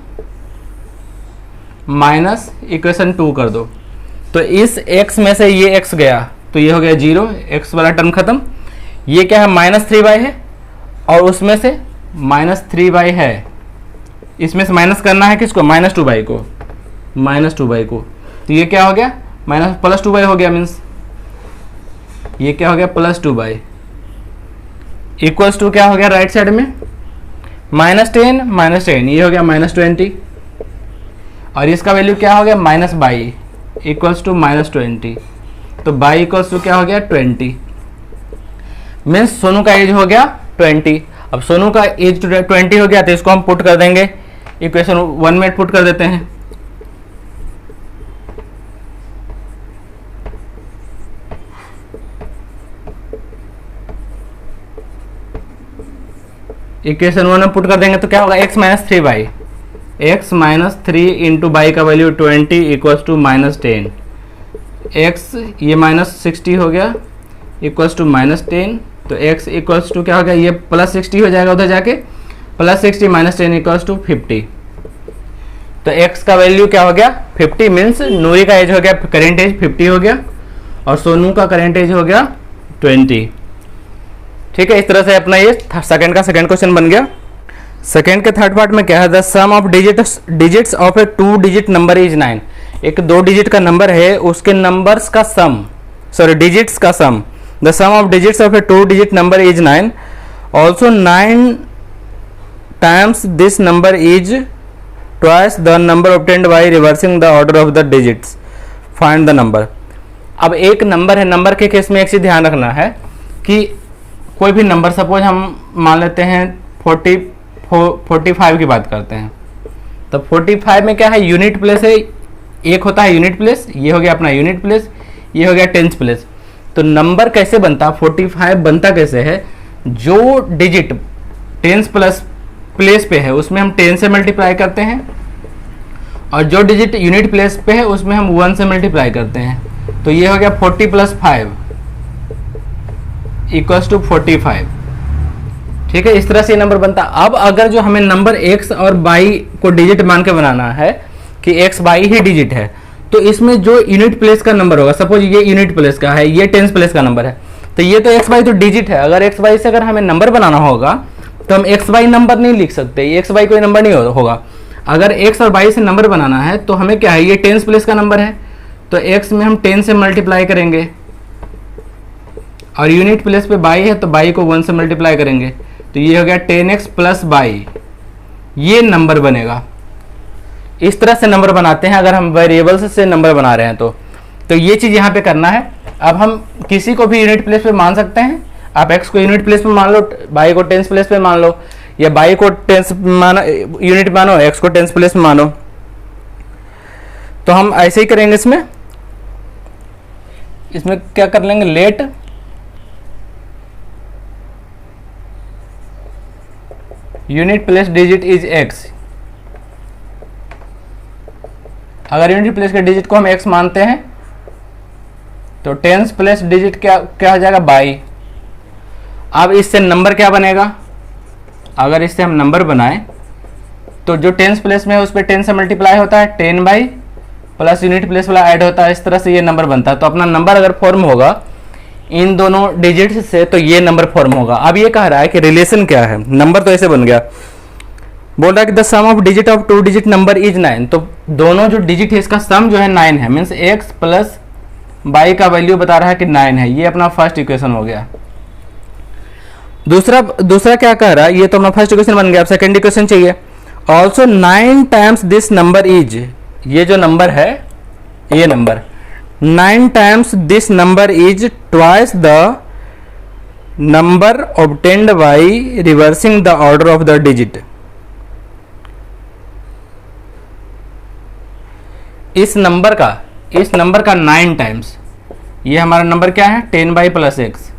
माइनस इक्वेशन 2 कर दो। तो इस x में से ये x गया तो ये हो गया 0, x वाला टर्म खत्म। ये क्या है माइनस 3 है और उसमें से माइनस 3 है, इसमें से माइनस करना है किसको, माइनस 2 को, माइनस 2 को। तो ये क्या हो गया माइनस प्लस 2 हो गया, मीन्स ये क्या हो गया प्लस 2 इक्वल्स टू क्या हो गया राइट साइड में माइनस 10 ये हो गया माइनस 20 और इसका वैल्यू क्या हो गया माइनस 22 इक्वल्स टू माइनस 20। तो 22 इक्वल्स टू क्या हो गया 20, मीन्स सोनू का एज हो गया 20। अब सोनू का एज 20 हो गया तो इसको हम पुट कर देंगे इक्वेशन 1 में पुट कर देते हैं। इक्वेशन 1 में पुट कर देंगे तो क्या होगा x minus 3 x minus 3 into by का value 20 equals to minus 10, x ये माइनस 60 हो गया इक्वल्स टू माइनस 10। तो x इक्वल्स टू क्या हो गया, ये प्लस 60 हो जाएगा उधर जाके, प्लस 60 माइनस 10 इक्वल्स टू 50। तो x का वैल्यू क्या हो गया 50, मीन्स नूरी का एज हो गया करेंट एज 50 हो गया और सोनू का करेंट एज हो गया 20। ठीक है, इस तरह से अपना ये सेकंड का सेकंड क्वेश्चन बन गया। सेकंड के थर्ड पार्ट में क्या है, the sum of digits of a 2 digit number is 9। एक 2 डिजिट का नंबर है, उसके नंबर्स का सम, सॉरी डिजिट्स का sum, the sum of digits of a 2 digit number is 9, also 9 times this number is twice the number obtained by reversing the order of the digits, find the number. अब एक number है, number के case में एक चीज ध्यान रखना है कि कोई भी नंबर, सपोज हम मान लेते हैं 45 की बात करते हैं, तो 45 में क्या है यूनिट प्लेस है, एक होता है यूनिट प्लेस, ये हो गया अपना यूनिट प्लेस, ये हो गया टेंस प्लेस। तो नंबर कैसे बनता, 45 बनता कैसे है, जो डिजिट टेंस प्लस प्लेस पे है उसमें हम 10 से मल्टीप्लाई करते हैं और जो डिजिट यूनिट प्लेस पे है उसमें हम 1 से मल्टीप्लाई करते हैं। तो ये हो गया 40 प्लस 5 इक्वल्स टू 45। ठीक है, इस तरह से नंबर बनता। अब अगर जो हमें नंबर x और y को डिजिट मान के बनाना है कि x y ही डिजिट है, तो इसमें जो यूनिट प्लेस का नंबर होगा, सपोज ये यूनिट प्लेस का है, ये टेंस प्लेस का नंबर है, तो ये तो x y तो डिजिट है। अगर x y से अगर हमें नंबर बनाना होगा तो हम x y नंबर नहीं लिख सकते, x y कोई नंबर नहीं होगा। अगर x और y से नंबर बनाना है तो हमें क्या है, ये टेंस प्लेस का नंबर है, तो x में हम 10 से मल्टीप्लाई करेंगे और यूनिट प्लेस पे y है तो y को 1 से मल्टीप्लाई करेंगे, तो ये हो गया 10x प्लस y, ये नंबर बनेगा। इस तरह से नंबर बनाते हैं अगर हम वेरिएबल्स से नंबर बना रहे हैं तो ये चीज़ यहाँ पे करना है। अब हम किसी को भी यूनिट प्लेस पे मान सकते हैं आप x को यूनिट प्लेस पे मान लो, y को टेंस प्लेस पे मान लो, या y को टेंस मानो यूनिट मानो, x को टेंस प्लेस में मानो। तो हम ऐसे ही करेंगे। इसमें क्या कर लेंगे, let unit place digit is x। अगर यूनिट प्लेस के डिजिट को हम x मानते हैं तो टेंस प्लेस डिजिट क्या हो जाएगा, बाई। अब इससे नंबर क्या बनेगा, अगर इससे हम नंबर बनाएं तो जो टेंस प्लेस में है उस पर 10 से मल्टीप्लाई होता है, 10 बाई प्लस यूनिट प्लेस वाला ऐड होता है, इस तरह से ये नंबर बनता है। तो अपना नंबर अगर फॉर्म होगा इन दोनों डिजिट्स से तो ये नंबर फॉर्म होगा। अब ये कह रहा है कि रिलेशन क्या है, नंबर तो ऐसे बन गया, बोल रहा है कि the sum of digit of 2 digit number is 9। तो दोनों जो डिजिट है इसका सम जो है 9 है, मीन्स x प्लस बाई का वैल्यू बता रहा है कि 9 है। ये अपना फर्स्ट इक्वेशन हो गया। दूसरा क्या कह रहा है, ये तो अपना फर्स्ट इक्वेशन बन गया। अब सेकंड इक्वेशन चाहिए। Also 9 times this number is, ये जो नंबर है ये number 9 times this number is twice the number obtained by reversing the order of the digit. इस नंबर का 9 टाइम्स, ये हमारा नंबर क्या है 10 बाई प्लस एक्स,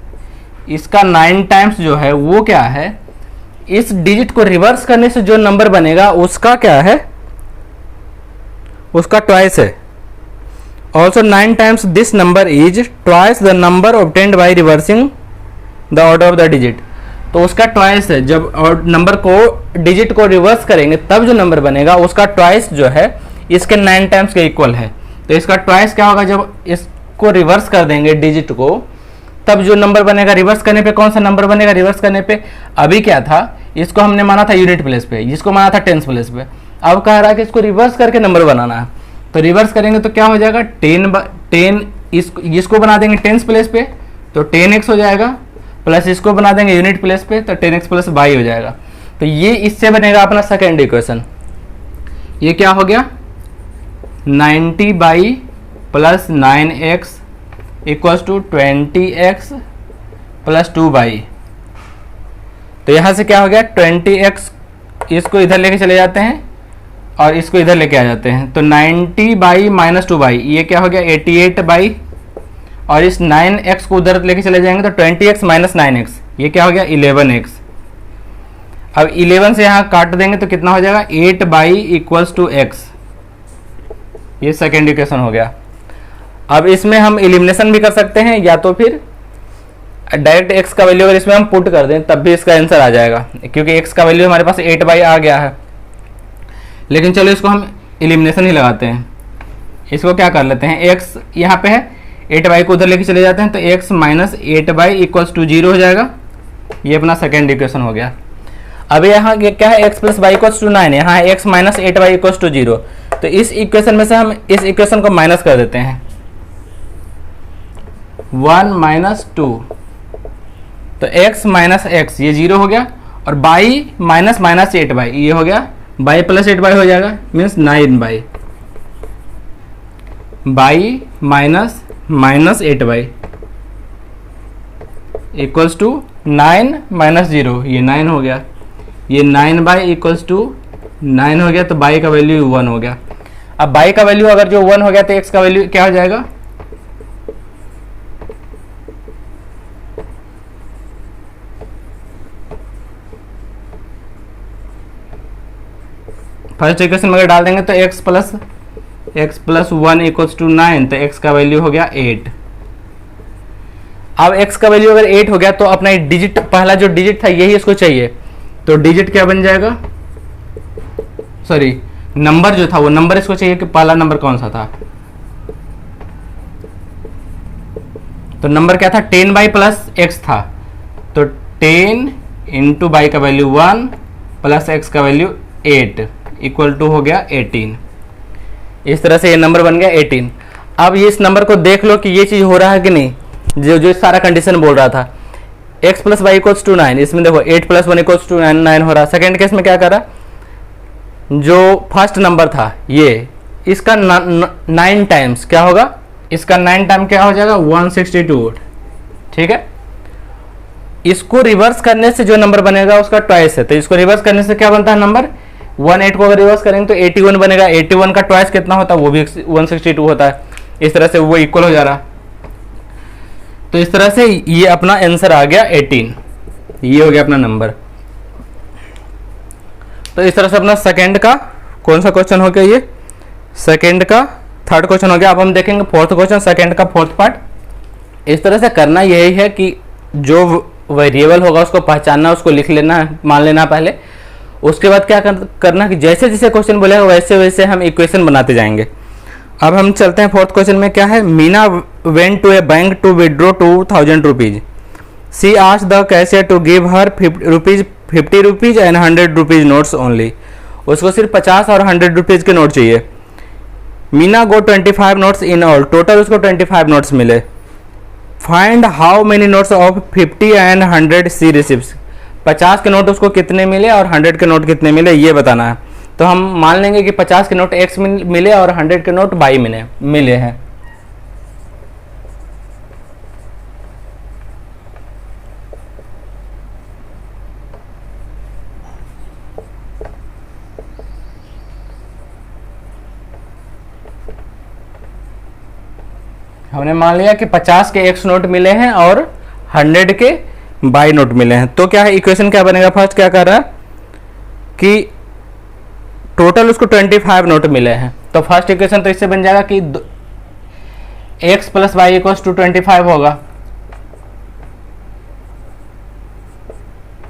इसका 9 टाइम्स जो है वो क्या है, इस डिजिट को रिवर्स करने से जो नंबर बनेगा उसका क्या है, उसका ट्वाइस है। Also 9 times this number is twice the number obtained by reversing the order of the digit. तो उसका ट्वाइस है, जब और नंबर को डिजिट को रिवर्स करेंगे तब जो नंबर बनेगा उसका ट्वाइस जो है इसके 9 टाइम्स के इक्वल है। तो इसका ट्वाइस क्या होगा, जब इसको रिवर्स कर देंगे डिजिट को तब जो नंबर बनेगा, रिवर्स करने पे कौन सा नंबर बनेगा, रिवर्स करने पे अभी क्या था, इसको हमने माना था यूनिट प्लेस पे, इसको माना था टेंस प्लेस पे। अब कह रहा है कि इसको रिवर्स करके नंबर बनाना है। तो रिवर्स करेंगे तो क्या हो जाएगा, 10 इसको बना देंगे टेंस प्लेस पे तो 10x हो जाएगा, प्लस इसको बना देंगे यूनिट प्लेस पे तो 10x प्लस बाई हो जाएगा। तो ये इससे बनेगा अपना सेकेंड इक्वेशन। ये क्या हो गया, 90 y plus 9x equals to 20x plus 2 y. तो यहाँ से क्या हो गया 20x, इसको इधर लेके चले जाते हैं और इसको इधर लेके आ जाते हैं तो 90 बाई माइनस 2 बाई, ये क्या हो गया 88 बाई, और इस 9x को उधर लेके चले जाएंगे तो 20x माइनस 9x, ये क्या हो गया 11x। अब 11 से यहाँ काट देंगे तो कितना हो जाएगा 8 बाई इक्वल्स टू x। ये सेकेंड इक्वेशन हो गया। अब इसमें हम एलिमिनेशन भी कर सकते हैं या तो फिर डायरेक्ट x का वैल्यू अगर इसमें हम पुट कर दें तब भी इसका आंसर आ जाएगा, क्योंकि x का वैल्यू हमारे पास 8 बाई आ गया है। लेकिन चलो इसको हम एलिमिनेशन ही लगाते हैं। इसको क्या कर लेते हैं, x यहाँ पे है, 8 बाई को उधर लेके चले जाते हैं तो x minus 8 y equals to 0 हो जाएगा। ये अपना सेकेंड इक्वेशन हो गया। अब यहाँ क्या है, x plus y equals to 9, यहाँ है x minus 8 y equals to 0। तो इस इक्वेशन में से हम इस इक्वेशन को माइनस कर देते हैं, 1 माइनस 2, तो x माइनस x ये 0 हो गया, और बाई माइनस माइनस 8 बाई ये हो गया, बाई प्लस 8 बाई हो जाएगा, means 9 y, y minus minus 8 y equals to 9 minus 0, ये 9 हो गया, ये 9 बाई इक्वल्स टू 9 हो गया, तो बाई का वैल्यू 1 हो गया। अब बाई का वैल्यू अगर जो 1 हो गया तो x का वैल्यू क्या हो जाएगा, फर्स्ट इक्वेशन में अगर डाल देंगे तो x प्लस 1 इक्वल्स टू 9, तो x का वैल्यू हो गया 8। अब x का वैल्यू अगर 8 हो गया तो अपना डिजिट, पहला जो डिजिट था यही इसको चाहिए, तो डिजिट क्या बन जाएगा, सॉरी नंबर जो था वो नंबर इसको चाहिए कि पहला नंबर कौन सा था। तो नंबर क्या था 10 बाई प्लस x था, तो 10 इंटू बाई का वैल्यू 1 प्लस x का वैल्यू 8 इक्वल टू हो गया 18। इस तरह से ये नंबर बन गया 18। अब ये इस नंबर को देख लो कि ये चीज हो रहा है कि नहीं, जो सारा कंडीशन बोल रहा था x plus y equals to 9, इसमें देखो 8 प्लस 1 इक्वल्स टू 9 हो रहा। सेकेंड केस में क्या कर रहा, जो फर्स्ट नंबर था ये, इसका 9 टाइम्स क्या होगा, इसका 9 टाइम क्या हो जाएगा 162, ठीक है। इसको रिवर्स करने से जो नंबर बनेगा उसका ट्वाइस है, तो इसको रिवर्स करने से क्या बनता है नंबर 18 को अगर रिवर्स करेंगे तो 81 बनेगा। 81 का ट्वाइस कितना होता है, वो भी 162 होता है। इस तरह से वो इक्वल हो जा रहा। तो इस तरह से ये अपना आंसर आ गया 18, ये हो गया अपना नंबर। तो इस तरह से अपना सेकंड का कौन सा क्वेश्चन हो गया, ये सेकंड का थर्ड क्वेश्चन हो गया। अब हम देखेंगे फोर्थ क्वेश्चन, सेकंड का फोर्थ पार्ट। इस तरह से करना यही है कि जो वेरिएबल होगा उसको पहचानना, उसको लिख लेना, मान लेना पहले। उसके बाद क्या करना कि जैसे जैसे क्वेश्चन बोलेगा वैसे वैसे हम इक्वेशन बनाते जाएंगे। अब हम चलते हैं फोर्थ क्वेश्चन में। क्या है, Meena went to a bank to withdraw 2000 rupees. She asked the cashier to give her 50 rupees and 100 rupees notes only. उसको सिर्फ 50 और 100 रुपीज के नोट चाहिए। Meena got 25 notes in all, total उसको 25 नोट्स मिले। Find how many notes of 50 and 100 she receives. 50 के note उसको कितने मिले और 100 के नोट कितने मिले ये बताना है। तो हम मान लेंगे कि 50 के नोट एक्स मिले और 100 के नोट वाई मिले हैं। हमने मान लिया कि 50 के एक्स नोट मिले हैं और 100 के बाई नोट मिले हैं। तो क्या है, इक्वेशन क्या बनेगा, फर्स्ट क्या कर रहा है कि टोटल उसको 25 नोट मिले हैं। तो फर्स्ट इक्वेशन तो इससे बन जाएगा कि x plus y equals to 25 होगा।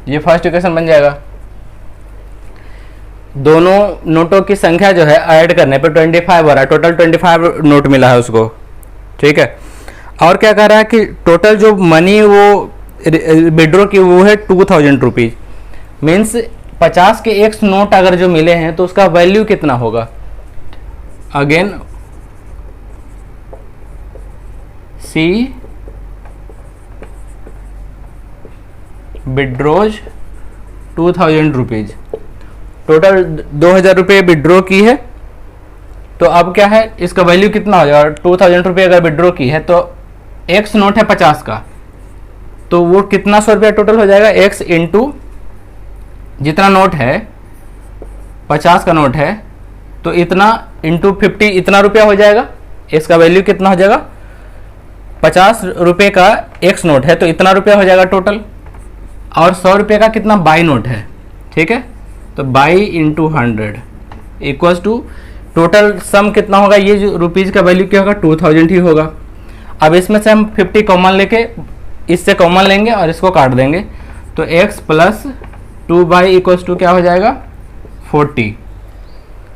ये फर्स्ट इक्वेशन बन जाएगा। दोनों नोटों की संख्या जो है ऐड करने पर 25 हो रहा है, टोटल 25 नोट मिला है उसको, ठीक है। और क्या कह रहा है कि टोटल जो मनी वो विड्रॉ की वो है 2000 रुपीज। मीन्स 50 के एक्स नोट अगर जो मिले हैं तो उसका वैल्यू कितना होगा। अगेन सी विड्रॉज 2000 रुपीज, टोटल 2000 रुपये विड्रॉ की है। तो अब क्या है, इसका वैल्यू कितना हो जाएगा। 2000 रुपये अगर विड्रॉ की है तो एक्स नोट है 50 का, तो वो कितना 100 रुपया टोटल हो जाएगा। एक्स इंटू जितना नोट है 50 का नोट है तो इतना इंटू 50 इतना रुपया हो जाएगा। इसका वैल्यू कितना हो जाएगा, 50 रुपये का एक्स नोट है तो इतना रुपया हो जाएगा टोटल। और 100 रुपये का कितना बाई नोट है, ठीक है। तो y into 100 equals to total sum कितना होगा, ये जो रुपीज़ का वैल्यू क्या होगा 2000 ही होगा। अब इसमें से हम 50 कॉमन लेके इससे कॉमन लेंगे और इसको काट देंगे। तो x प्लस 2 इक्वल्स टू क्या हो जाएगा 40।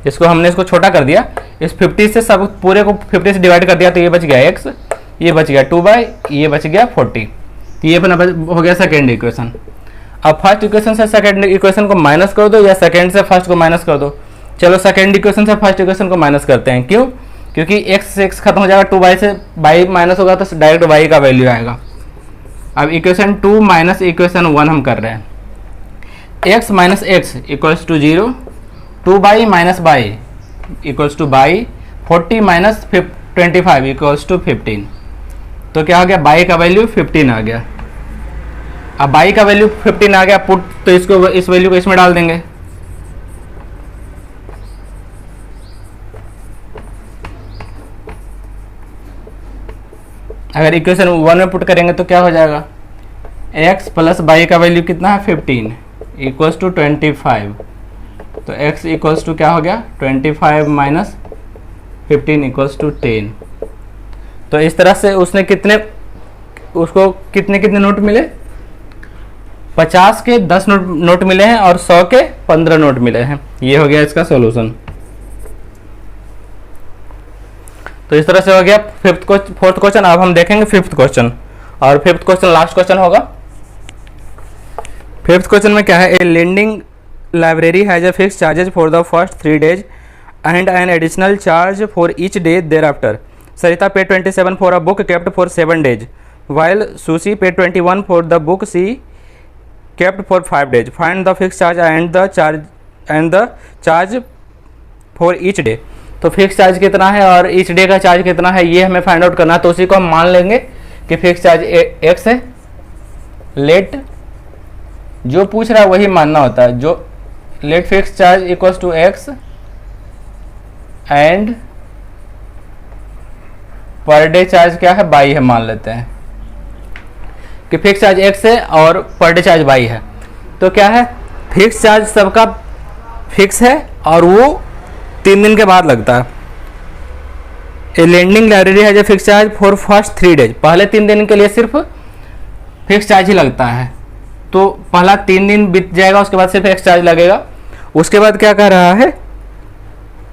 इसको हमने इसको छोटा कर दिया, इस 50 से सब पूरे को 50 से डिवाइड कर दिया तो ये बच गया x, ये बच गया 2 ये बच गया 40। तो ये अपना हो गया सेकेंड इक्वेशन। अब फर्स्ट इक्वेशन से सेकेंड इक्वेशन को माइनस कर दो या सेकेंड से फर्स्ट को माइनस कर दो। चलो सेकेंड इक्वेशन से फर्स्ट इक्वेशन को माइनस करते हैं। क्यों, क्योंकि x से x खत्म हो जाएगा, 2 से y माइनस होगा तो डायरेक्ट y का वैल्यू आएगा। अब इक्वेशन 2 माइनस इक्वेशन 1 हम कर रहे हैं। x minus x equals to 0, 2 minus y equals to y, 40 minus 25 equals to 15। तो क्या हो गया, बाई का वैल्यू 15 आ गया। अब बाई का वैल्यू 15 आ गया पुट, तो इसको इस वैल्यू को इसमें डाल देंगे। अगर इक्वेशन 1 में पुट करेंगे तो क्या हो जाएगा, x प्लस बाई का वैल्यू कितना है 15 इक्वल्स टू 25। तो x इक्वल्स टू क्या हो गया 25 माइनस 15 इक्वल्स टू 10। तो इस तरह से उसने उसको कितने नोट मिले, 50 के 10 नोट मिले हैं और 100 के 15 नोट मिले हैं। ये हो गया इसका सॉल्यूशन। तो इस तरह से हो गया फोर्थ क्वेश्चन। अब हम देखेंगे फिफ्थ क्वेश्चन, और फिफ्थ क्वेश्चन लास्ट क्वेश्चन होगा। फिफ्थ क्वेश्चन में क्या है, a lending library has a fix charges for the first 3 days and an additional charge for each day thereafter. Sarita paid 27 for a book kept for 7 days while Susie paid 21 for the book she kept for 5 days. Find the fixed charge and the charge for each day. तो fix charge कितना है और each day का charge कितना है ये हमें find out करना है। तो उसी को हम मान लेंगे कि फिक्स चार्ज x है, लेट जो पूछ रहा है वही मानना होता है। जो let fix charge equal to x and per day charge क्या है, बाई है, मान लेते हैं कि फिक्स चार्ज एक्स है और पर डे चार्ज बाई है। तो क्या है, फिक्स चार्ज सबका फिक्स है और वो 3 दिन के बाद लगता है। ए लेंडिंग लाइब्रेरी है जो fix charge for first 3 days, पहले 3 दिन के लिए सिर्फ फिक्स चार्ज ही लगता है। तो पहला 3 दिन बीत जाएगा, उसके बाद सिर्फ फिक्स चार्ज लगेगा। उसके बाद क्या कह रहा है,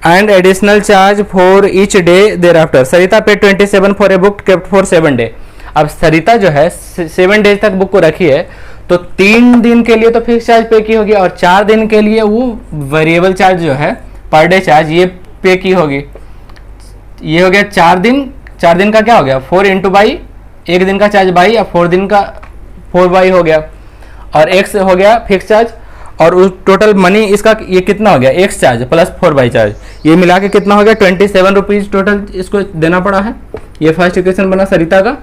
and additional charge for each day thereafter. Sarita pay 27 for a book kept for 7 day. अब सरिता जो है 7 डेज तक बुक को रखी है, तो 3 दिन के लिए तो फिक्स चार्ज पे की होगी और 4 दिन के लिए वो वेरिएबल चार्ज जो है पर डे चार्ज ये पे की होगी। ये हो गया 4 दिन। 4 दिन का क्या हो गया, 4 इंटू बाई, 1 दिन का चार्ज बाई, और 4 दिन का 4 बाई हो गया, और एक्स हो गया फिक्स चार्ज। और उस टोटल मनी इसका ये कितना हो गया, x charge plus 4 by charge, ये मिला के कितना हो गया 27 रुपीज टोटल इसको देना पड़ा है। ये फर्स्ट इक्वेशन बना सरिता का,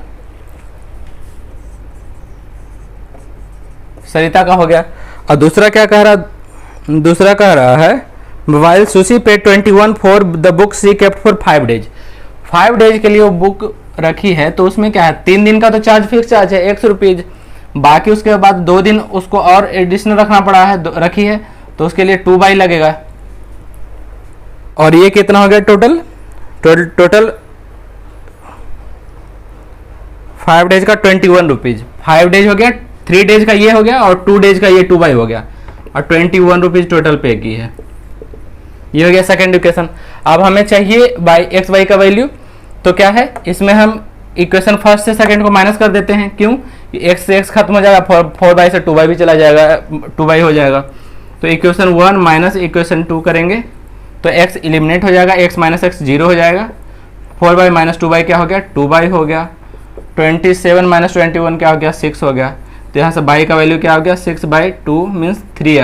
सरिता का हो गया। और दूसरा क्या कह रहा, दूसरा कह रहा है while Sushi pay 21 for the book she kept for 5 days. 5 days के लिए वो बुक रखी है, तो उसमें क्या है 3 दिन का तो चार्ज फिक्स चार्ज है एक्स रुपीज, बाकी उसके बाद 2 दिन उसको और एडिशनल रखना पड़ा है, रखी है, तो उसके लिए 2 बाई लगेगा। और ये कितना हो गया टोटल 5 डेज का 21 रुपीज। 5 डेज हो गया, 3 डेज का ये हो गया और 2 डेज का ये 2 बाई हो गया, और 21 रुपीज टोटल पे की है। ये हो गया सेकेंड इक्वेशन। अब हमें चाहिए बाई एक्स वाई का वैल्यू, तो क्या है इसमें हम इक्वेशन फर्स्ट से सेकंड को माइनस कर देते हैं। क्यों, एक्स से एक्स खत्म हो जाएगा, 4 बाई से 2 बाई भी चला जाएगा, 2 बाई हो जाएगा। तो इक्वेशन 1 माइनस इक्वेशन 2 करेंगे तो एक्स इलिमिनेट हो जाएगा, एक्स माइनस एक्स 0 हो जाएगा। 4 बाई माइनस 2 बाई क्या हो गया, 2 बाई हो गया। 27 माइनस 21 क्या हो गया, 6 हो गया। तो यहाँ से बाई का वैल्यू क्या हो गया, 6/2 मीन्स 3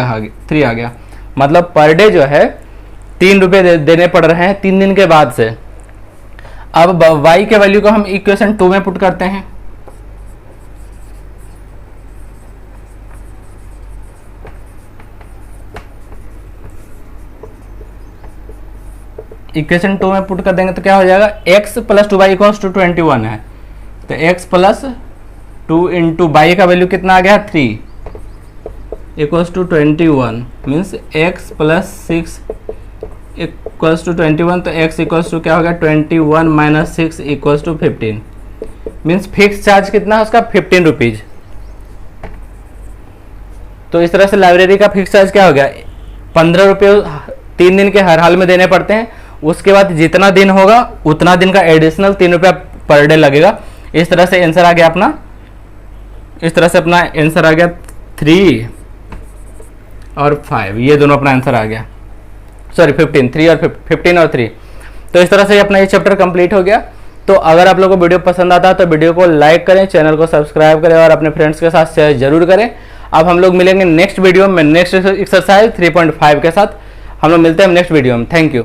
आ गया। मतलब पर डे जो है 3 रुपये देने पड़ रहे हैं 3 दिन के बाद से। अब y के वैल्यू को हम इक्वेशन 2 में पुट करते हैं। इक्वेशन 2 में पुट कर देंगे तो क्या हो जाएगा, x plus 2y equals to 21 है, तो x प्लस 2 इंटू बाई का वैल्यू कितना आ गया 3 equals to 21 means x plus 6 equals to 21, तो x इक्वल्स टू क्या होगा 21 minus 6 equals to 15 means fix charge कितना है उसका 15 रुपीज। तो इस तरह से लाइब्रेरी का फिक्स चार्ज क्या हो गया 15 रुपये 3 दिन के हर हाल में देने पड़ते हैं। उसके बाद जितना दिन होगा उतना दिन का एडिशनल 3 रुपया पर डे लगेगा। इस तरह से आंसर आ गया अपना, इस तरह से अपना आंसर आ गया 3 और 5, ये दोनों अपना आंसर आ गया, सॉरी 15 और 3। तो इस तरह से अपना ये चैप्टर कंप्लीट हो गया। तो अगर आप लोगों को वीडियो पसंद आता है तो वीडियो को लाइक करें, चैनल को सब्सक्राइब करें और अपने फ्रेंड्स के साथ शेयर जरूर करें। अब हम लोग मिलेंगे नेक्स्ट वीडियो में नेक्स्ट एक्सरसाइज 3.5 के साथ। हम लोग मिलते हैं नेक्स्ट वीडियो में। Thank you.